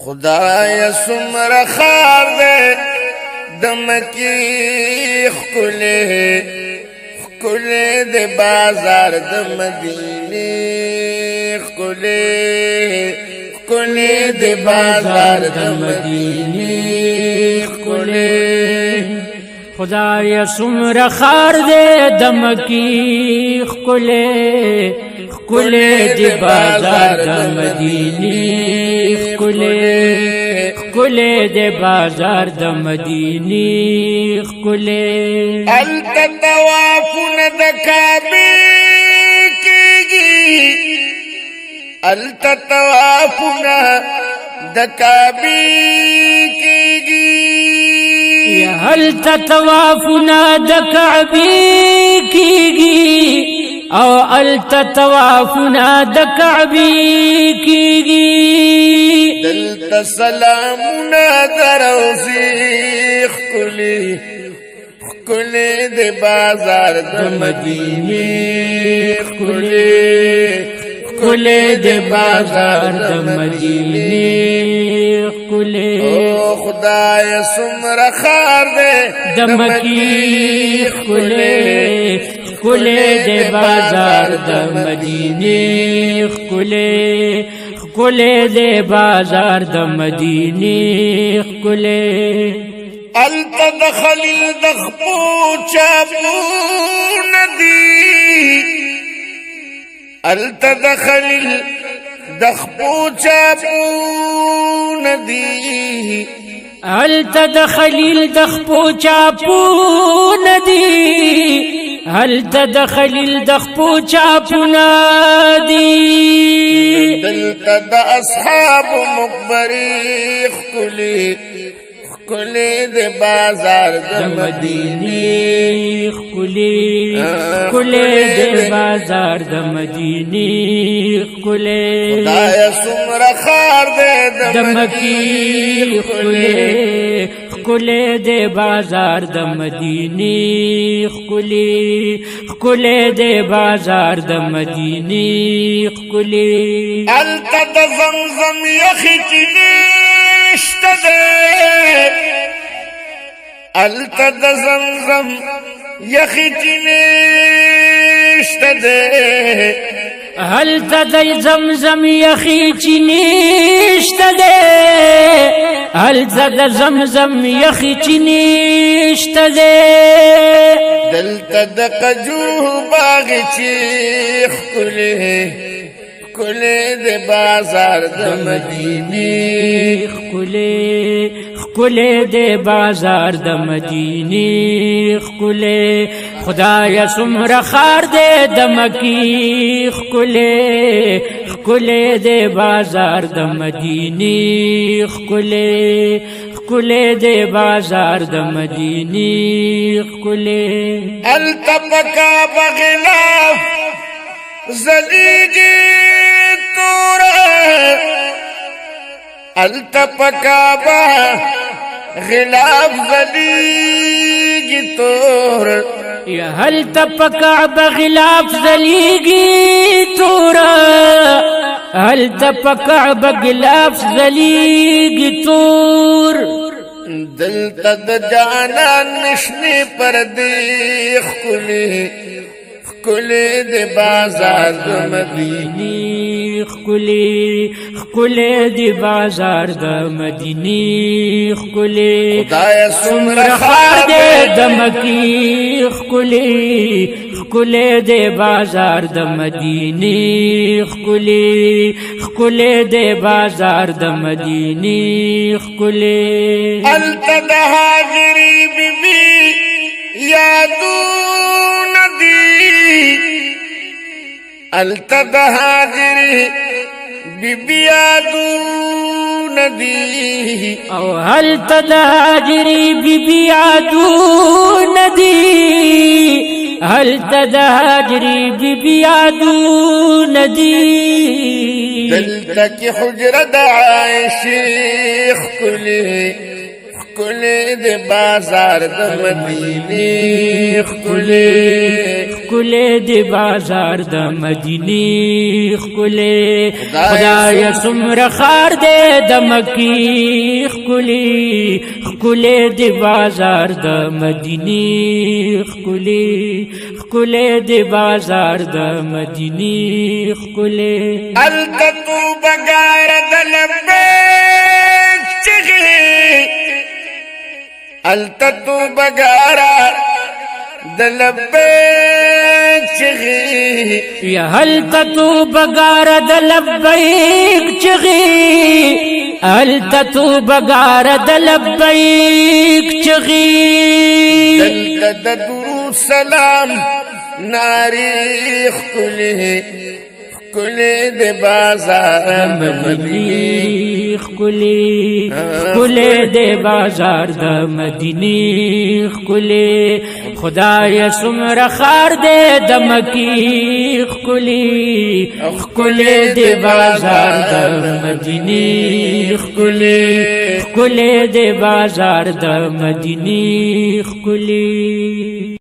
خدای سمر خار دے دمکی خکلے خکلے دے بازار دمدینی خکلے خکلے دے بازار دمدینی خکلے خدای سمر خار دے دمکی خکلے خکلے دے بازار دمدینی خکلے خکلے دے بازار دمدینی خکلے التطوافن دکابی کیگی التطوافن دکابی کیگی هل تطوافنا دکعبی کیگی او التطوافنا دکعبی کیگی دلت سلامنا دروزی خکلی خکلی دے بازار دمدینی خکلی خکلی دے بازار دمدینی خکلی او خدای سمر خار دے دمکی خکلی خکلی دے بازار دمدینی خکلی خکلی دے بازار دمدینی خکلی التدخل دخپو چاپو ندی التدخل دخپو چاپو ندی التدخل دخپو چاپو ندی هل تدخل دخپو چاپو ندی دلت دا اصحاب مقبری خکلی خکلی دے بازار دمدینی خکلی خکلی دے بازار دمدینی خکلی خدای سمر خار دے دمکی خکلی خکلی دے بازار دمدینی خکلی خکلی دے بازار دمدینی خکلی التد زمزم یخی چنیشت دے التد زمزم یخی چنیشت دے هل تدی زمزم یخی چنیشت دے هل تد زمزم یخی چنیشت دے دلت دقجوه باغ چیخ کلی خکلی دے بازار دمدینی خکلی خکلی دے بازار دمدینی خکلی خدای سمر خار دے دمکی خکلی خکلی دے بازار دمدینی خکلی خکلی دے بازار دمدینی خکلی التبکا بغلاف زلیگی التپکا بغلاف زلیگی تور یا هل تپکا بغلاف زلیگی تورا هل تپکا بغلاف زلیگی تور دلت د جانا نشنی پردی خکلی خکلی دے بازار دمدینی خکلی خکلی دے بازار دمدینی خکلی خدای سمر خار دے دمکی خکلی خکلی دے بازار دمدینی خکلی خکلی دے بازار دمدینی خکلی التد حاضری بی بی یادو التد حاضری بی بی یادو ندی او هل تدهاجری بی بی عدو ندی هل تدهاجری بی بی عدو ندی دلتك حجرة عائشي خكلي خکلی د بازار د مدینه خکلی د بازار د مدینه خکلی خدای سمر خار دے د مکی خکلی د بازار د مدینه خکلی د بازار د مدینه خکلی التتو بگار د لبیک چغی التتو بگارا د لبیک چغی یا هل تتو بگار د لبیک چغی هل تتو بگار د لبیک چغی دلت د درود سلام ناری خکلی خکلی د بازار مدینه خکلی د بازار د مدینه خکلی خدای سمر خار دے د مکی خکلی د بازار د مدینه خکلی د بازار د مدینه خکلی